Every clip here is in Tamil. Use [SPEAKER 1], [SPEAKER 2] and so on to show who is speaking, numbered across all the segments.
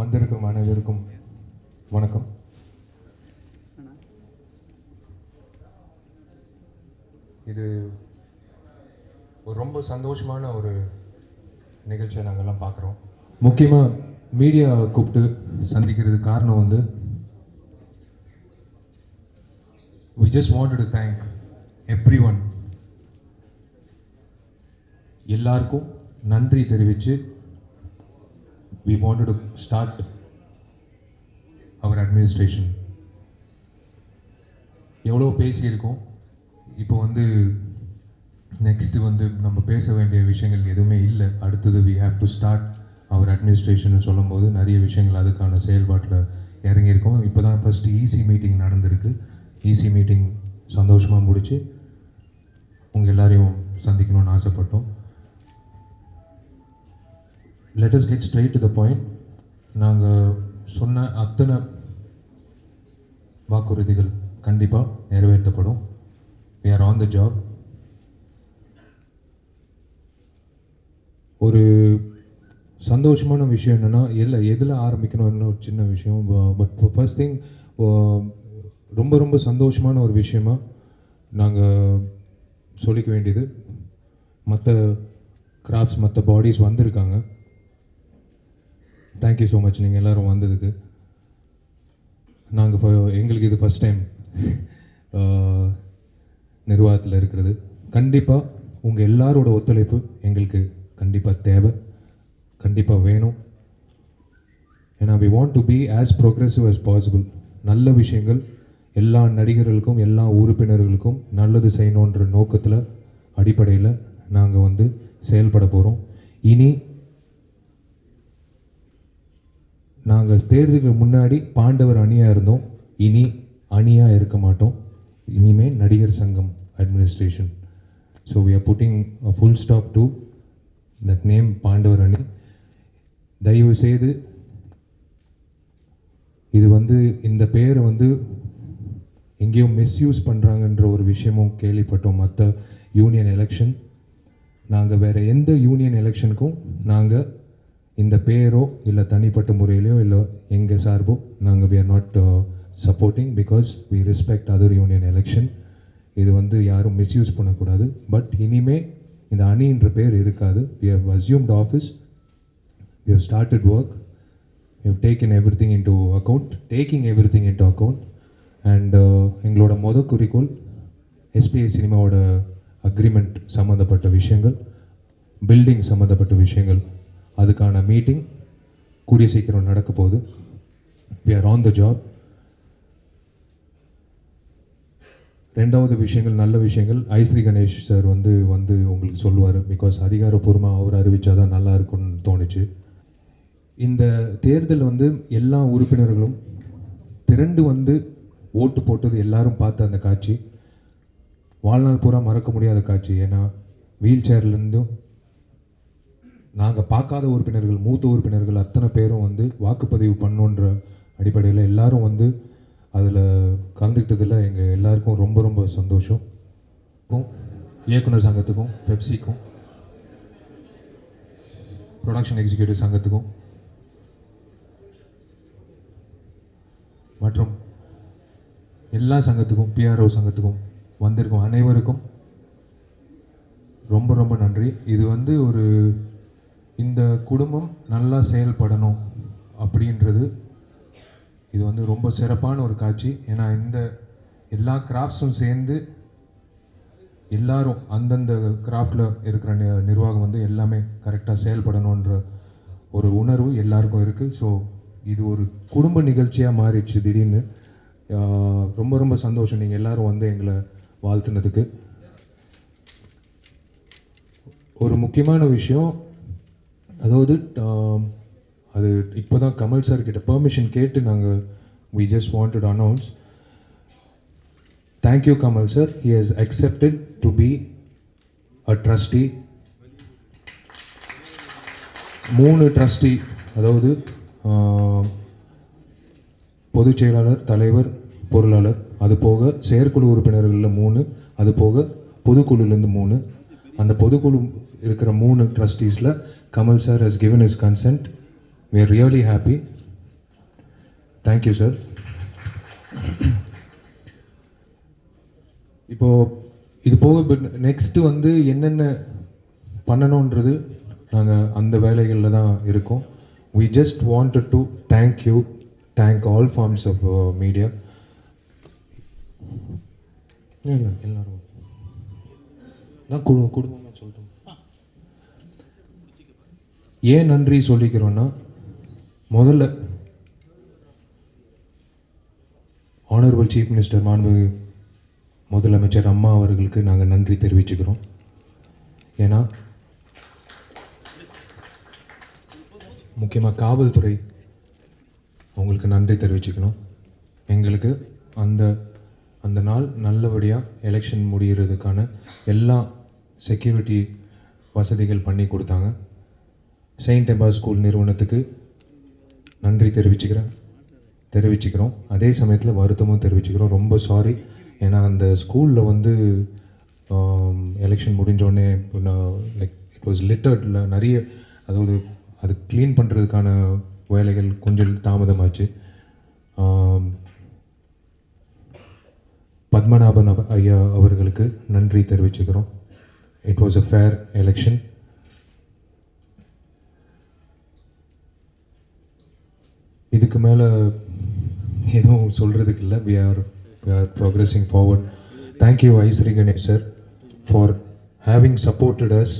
[SPEAKER 1] வந்திருக்கும் அனைவருக்கும் வணக்கம். இது ஒரு ரொம்ப சந்தோஷமான ஒரு நிகழ்ச்சியை நாங்கள்லாம் பார்க்குறோம். முக்கியமாக மீடியா கூப்பிட்டு சந்திக்கிறது காரணம் வந்து we just wanted to thank everyone. எல்லாருக்கும் நன்றி தெரிவித்து we wanted to start our administration. எவ்வளோ பேசியிருக்கோம். இப்போ வந்து நெக்ஸ்ட்டு வந்து நம்ம பேச வேண்டிய விஷயங்கள் எதுவுமே இல்லை. அடுத்தது we have to start our administration சொல்லும்போது நிறைய விஷயங்கள் அதுக்கான செயல்பாட்டில் இறங்கியிருக்கோம். இப்போ தான் ஃபஸ்ட்டு இசி மீட்டிங் நடந்திருக்கு. இசி மீட்டிங் சந்தோஷமாக முடித்து உங்கள் எல்லாரையும் சந்திக்கணும்னு ஆசைப்பட்டோம். let us get straight to the point. நாங்கள் சொன்ன அத்தனை வாக்குறுதிகள் கண்டிப்பாக நிறைவேற்றப்படும். we are on the job. ஒரு சந்தோஷமான விஷயம் என்னென்னா எதில் ஆரம்பிக்கணும் இன்னும் ஒரு சின்ன விஷயம். பட் ஃபர்ஸ்ட் திங் ரொம்ப ரொம்ப சந்தோஷமான ஒரு விஷயமா நாங்கள் சொல்லிக்க வேண்டியது, மற்ற கிராஃப்ட்ஸ் மற்ற பாடிஸ் வந்திருக்காங்க. தேங்க்யூ ஸோ மச் நீங்கள் எல்லோரும் வந்ததுக்கு. எங்களுக்கு இது ஃபஸ்ட் டைம் நிர்வாகத்தில் இருக்கிறது. கண்டிப்பாக உங்கள் எல்லாரோட ஒத்துழைப்பு எங்களுக்கு கண்டிப்பாக தேவை, கண்டிப்பாக வேணும். ஏன்னா we want to be as progressive as possible. நல்ல விஷயங்கள் எல்லா நடிகர்களுக்கும் எல்லா உறுப்பினர்களுக்கும் நல்லது செய்யணுன்ற நோக்கத்தில் அடிப்படையில் நாங்கள் வந்து செயல்பட போகிறோம். இனி நாங்கள் தேர்தலுக்கு முன்னாடி பாண்டவர் அணியாக இருந்தோம், இனி அணியாக இருக்க மாட்டோம். இனிமேல் நடிகர் சங்கம் administration. So we are putting a full stop to that name பாண்டவர் அணி. தயவு செய்து இது வந்து இந்த பேரை வந்து எங்கேயோ மிஸ்யூஸ் பண்ணுறாங்கன்ற ஒரு விஷயமும் கேள்விப்பட்டோம். மற்ற யூனியன் எலெக்ஷன் நாங்கள் வேறு எந்த யூனியன் எலெக்ஷனுக்கும் நாங்கள் இந்த பேரோ இல்லை தனிப்பட்ட முறையிலையோ இல்லை எங்கள் சார்போ நாங்கள் we are not supporting because we respect other union election. இது வந்து யாரும் மிஸ்யூஸ் பண்ணக்கூடாது. பட் இனிமே இந்த அணின்ற பேர் இருக்காது. we have assumed office, we have started work, we have taken everything into account and எங்களோட குறிக்கோள் எஸ்பிஐ சினிமாவோட அக்ரிமெண்ட் சம்மந்தப்பட்ட விஷயங்கள், பில்டிங் சம்மந்தப்பட்ட விஷயங்கள், அதுக்கான மீட்டிங் கூடிய சீக்கிரம் நடக்க போகுது. we are on the job. ரெண்டாவது விஷயங்கள், நல்ல விஷயங்கள் ஐஸ்ரீ கணேஷ் சார் வந்து உங்களுக்கு சொல்லுவார். பிகாஸ் அதிகாரப்பூர்வமாக அவர் அறிவித்தா தான் நல்லா இருக்கும்னு தோணுச்சு. இந்த தேர்தல் வந்து எல்லா உறுப்பினர்களும் திரண்டு வந்து ஓட்டு போட்டது எல்லாரும் பார்த்த அந்த காட்சி வாழ்நாள் பூரா மறக்க முடியாத காட்சி. ஏன்னா வீல் சேர்லேருந்தும் நாங்கள் பார்க்காத உறுப்பினர்கள், மூத்த உறுப்பினர்கள் அத்தனை பேரும் வந்து வாக்குப்பதிவு பண்ணுன்ற அடிப்படையில் எல்லாரும் வந்து அதில் கலந்துக்கிட்டதில் எங்கள் எல்லாருக்கும் ரொம்ப ரொம்ப சந்தோஷம். இயக்குனர் சங்கத்துக்கும், பெப்சிக்கும், ப்ரொடக்ஷன் எக்ஸிக்யூட்டிவ் சங்கத்துக்கும் மற்றும் எல்லா சங்கத்துக்கும், பிஆர்ஓ சங்கத்துக்கும் வந்திருக்கும் அனைவருக்கும் ரொம்ப ரொம்ப நன்றி. இது வந்து இந்த குடும்பம் நல்லா செயல்படணும் அப்படின்றது இது வந்து ரொம்ப சிறப்பான ஒரு காட்சி. ஏன்னா இந்த எல்லா கிராஃப்ட்ஸும் சேர்ந்து எல்லாரும் அந்தந்த கிராஃப்டில் இருக்கிற நிர்வாகம் வந்து எல்லாமே கரெக்டாக செயல்படணுன்ற ஒரு உணர்வு எல்லாருக்கும் இருக்குது. ஸோ இது ஒரு குடும்ப நிகழ்ச்சியாக மாறிடுச்சு திடீர்னு. ரொம்ப ரொம்ப சந்தோஷம் நீங்கள் எல்லோரும் வந்து எங்களை வாழ்த்துனதுக்கு. ஒரு முக்கியமான விஷயம், அதாவது அது இப்போ தான் கமல் சார் கிட்ட பெர்மிஷன் கேட்டு நாங்கள் we just wanted to announce. Thank you Kamal sir, he has accepted to be a trustee. 3 trustee, அதாவது பொதுச் செயலாளர், தலைவர், பொருளாளர், அது போக செயற்குழு உறுப்பினர்களில் 3, அது போக பொதுக்குழுலேருந்து 3. அந்த பொதுக்குழு இருக்கிற 3 ட்ரஸ்டீஸில் Kamal sir has given his consent. We are really happy. Thank you sir. இப்போது இது போக நெக்ஸ்ட்டு வந்து என்னென்ன பண்ணணுன்றது நாங்கள் அந்த வேலைகளில் தான் இருக்கோம். We just wanted to thank all forms of media. எல்லாரும் தான் குடும்பமாக சொல்லிட்டோம். ஏன் நன்றி சொல்லிக்கிறோன்னா, முதல்ல ஆனரபிள் சீஃப் மினிஸ்டர் மாண்புமிகு முதலமைச்சர் அம்மா அவர்களுக்கு நாங்கள் நன்றி தெரிவிச்சுக்கிறோம். ஏன்னா முக்கியமாக காவல்துறை அவங்களுக்கு நன்றி தெரிவிச்சுக்கணும். எங்களுக்கு அந்த நாள் நல்லபடியாக எலெக்ஷன் முடிகிறதுக்கான எல்லா செக்யூரிட்டி வசதிகள் பண்ணி கொடுத்தாங்க. செயின்ட் எம்பா ஸ்கூல் நிறுவனத்துக்கு நன்றி தெரிவிச்சுக்கிறோம். அதே சமயத்தில் வருத்தமும் தெரிவிச்சுக்கிறோம். ரொம்ப சாரி, ஏன்னா அந்த ஸ்கூலில் வந்து எலெக்ஷன் முடிஞ்சோடனே லைக் இட் வாஸ் லிட்டர்டில் நிறைய, அதாவது அது க்ளீன் பண்ணுறதுக்கான வேலைகள் கொஞ்சம் தாமதமாச்சு. பத்மநாபன் ஐயா அவர்களுக்கு நன்றி தெரிவிச்சுக்கிறோம். It was a fair election. இதுக்கு மேலே எதுவும் சொல்கிறதுக்கு இல்லை. we are progressing forward. Thank you ஐஸ்ரீ Ganesh sir for having supported us.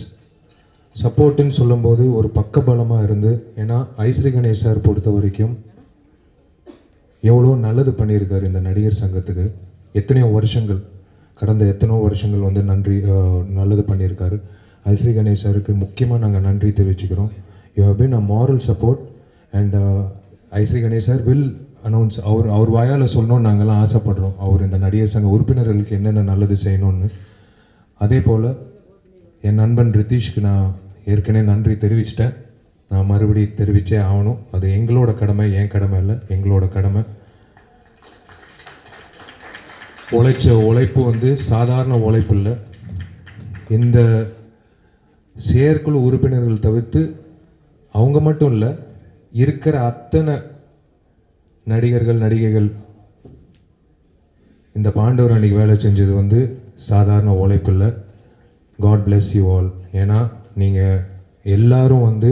[SPEAKER 1] சப்போர்ட்டுன்னு சொல்லும்போது ஒரு பக்கபலமாக இருந்து, ஏன்னா ஐஸ்ரீ கணேஷ் சார் பொறுத்த வரைக்கும் எவ்வளோ நல்லது பண்ணியிருக்காரு இந்த நடிகர் சங்கத்துக்கு. கடந்த எத்தனையோ வருஷங்கள் வந்து நல்லது பண்ணியிருக்காரு. ஐஸ்ரீ கணேஷ் சாருக்கு முக்கியமாக நாங்கள் நன்றி தெரிவிச்சுக்கிறோம். You have been a moral support and Ishari Ganesh sir will announce, அவர் வாயால் சொல்லணும்னு நாங்கள்லாம் ஆசைப்படுறோம். அவர் இந்த நடிகர் சங்க உறுப்பினர்களுக்கு என்னென்ன நல்லது செய்யணும்னு. அதே போல் என் நண்பன் ரித்தீஷ்க்கு நான் ஏற்கனவே நன்றி தெரிவிச்சிட்டேன். நான் மறுபடியும் தெரிவித்தே ஆகணும். அது எங்களோட கடமை, என் கடமை இல்லை, எங்களோட கடமை. உழைப்பு வந்து சாதாரண உழைப்பு இல்லை. இந்த செயற்குழு உறுப்பினர்கள் தவிர்த்து அவங்க மட்டும் இல்லை, இருக்கிற அத்தனை நடிகைகள் இந்த பாண்டவர் அன்னைக்கு வேலை செஞ்சது வந்து சாதாரண உழைப்பு இல்லை. God bless you all. ஏன்னா நீங்கள் எல்லாரும் வந்து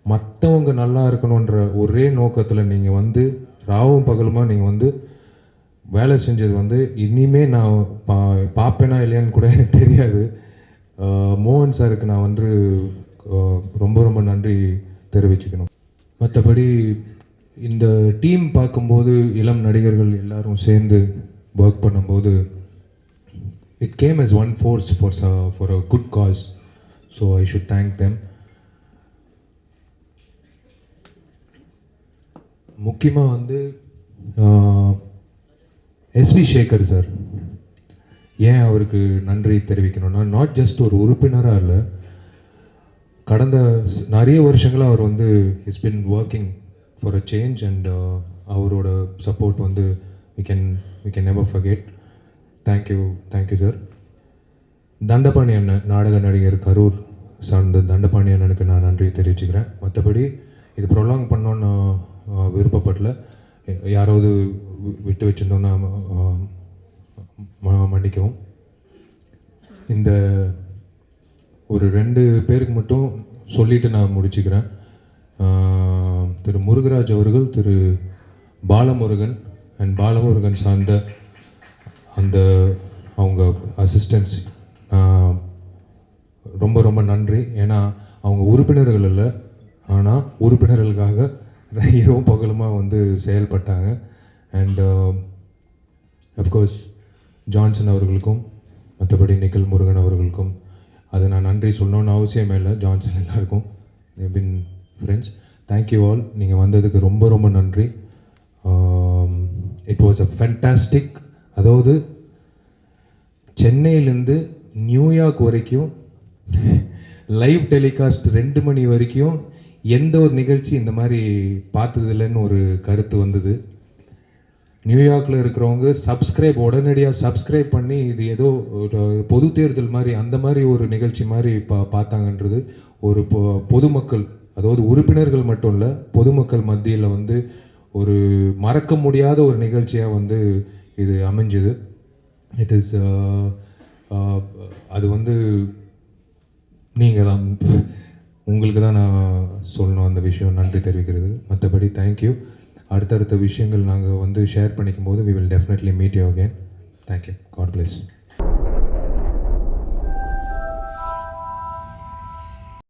[SPEAKER 1] மற்றவங்க நல்லா இருக்கணுன்ற ஒரே நோக்கத்தில் நீங்கள் வந்து ராவும் பகலுமா நீங்கள் வந்து வேலை செஞ்சது வந்து இனிமே நான் பார்ப்பேனா இல்லையான்னு கூட எனக்கு தெரியாது. மோகன் சாருக்கு நான் வந்து ரொம்ப ரொம்ப நன்றி தெரிவிச்சுக்கணும். மற்றபடி இந்த டீம் பார்க்கும்போது இளம் நடிகர்கள் எல்லாரும் சேர்ந்து ஒர்க் பண்ணும்போது it came as one force for a good cause, so I should thank them. முக்கியமாக வந்து எஸ்வி சேகர் சார், ஏன் அவருக்கு நன்றி தெரிவிக்கணும்னா, நாட் ஜஸ்ட் ஒரு உறுப்பினராக இல்லை, கடந்த நிறைய வருஷங்களாக அவர் வந்து is been working for a change and அவரோட சப்போர்ட் வந்து we can never forget. Thank you sir. Dhandapani அண்ணன், நாடக நடிகர், கரூர் சார்ந்த தண்டபாணி அண்ணனுக்கு நான் நன்றி தெரிவிச்சுக்கிறேன். மற்றபடி இது ப்ரொலாங் பண்ணோன்னு விருப்பப்படல. யாராவது விட்டு வச்சுருந்தோன்னா மன்னிக்கவும். இந்த ஒரு 2 பேருக்கு மட்டும் சொல்லிவிட்டு நான் முடிச்சுக்கிறேன். திரு முருகராஜ் அவர்கள், திரு பாலமுருகன் அண்ட் பாலமுருகன் சார்ந்த அந்த அவங்க அசிஸ்டன்ஸ் ரொம்ப ரொம்ப நன்றி. ஏன்னா அவங்க உறுப்பினர்கள் இல்லை, ஆனால் உறுப்பினர்களுக்காக இரவும் பகலுமாக வந்து செயல்பட்டாங்க. அண்ட் அஃப்கோர்ஸ் ஜான்சன் அவர்களுக்கும் மற்றபடி நிக்கில் முருகன் அவர்களுக்கும் அது நான் நன்றி சொல்லணும்னு அவசியமே இல்லை. ஜான்சன் எல்லாருக்கும் பின் ஃப்ரெண்ட்ஸ், தேங்க்யூ ஆல். நீங்கள் வந்ததுக்கு ரொம்ப ரொம்ப நன்றி. It was a fantastic. அதாவது சென்னையிலேருந்து நியூயார்க் வரைக்கும் லைவ் டெலிகாஸ்ட் 2 மணி வரைக்கும் எந்த ஒரு நிகழ்ச்சி இந்த மாதிரி பார்த்ததில்லைன்னு ஒரு கருத்து வந்தது. நியூயார்க்கில் இருக்கிறவங்க உடனடியாக சப்ஸ்கிரைப் பண்ணி இது ஏதோ ஒரு பொது தேர்தல் மாதிரி அந்த மாதிரி ஒரு நிகழ்ச்சி மாதிரி பார்த்தாங்கன்றது ஒரு பொதுமக்கள், அதாவது உறுப்பினர்கள் மட்டும் இல்லை, பொதுமக்கள் மத்தியில் வந்து ஒரு மறக்க முடியாத ஒரு நிகழ்ச்சியாக வந்து இது அமைஞ்சுது. இட் இஸ் அது வந்து நீங்கள் தான், உங்களுக்கு தான் நான் சொல்லணும் அந்த விஷயம், நன்றி தெரிவிக்கிறது. மற்றபடி தேங்க்யூ. அடுத்தடுத்த விஷயங்கள் நாங்கள் வந்து ஷேர் பண்ணிக்கும் போது we will definitely meet you again. Thank you. God bless.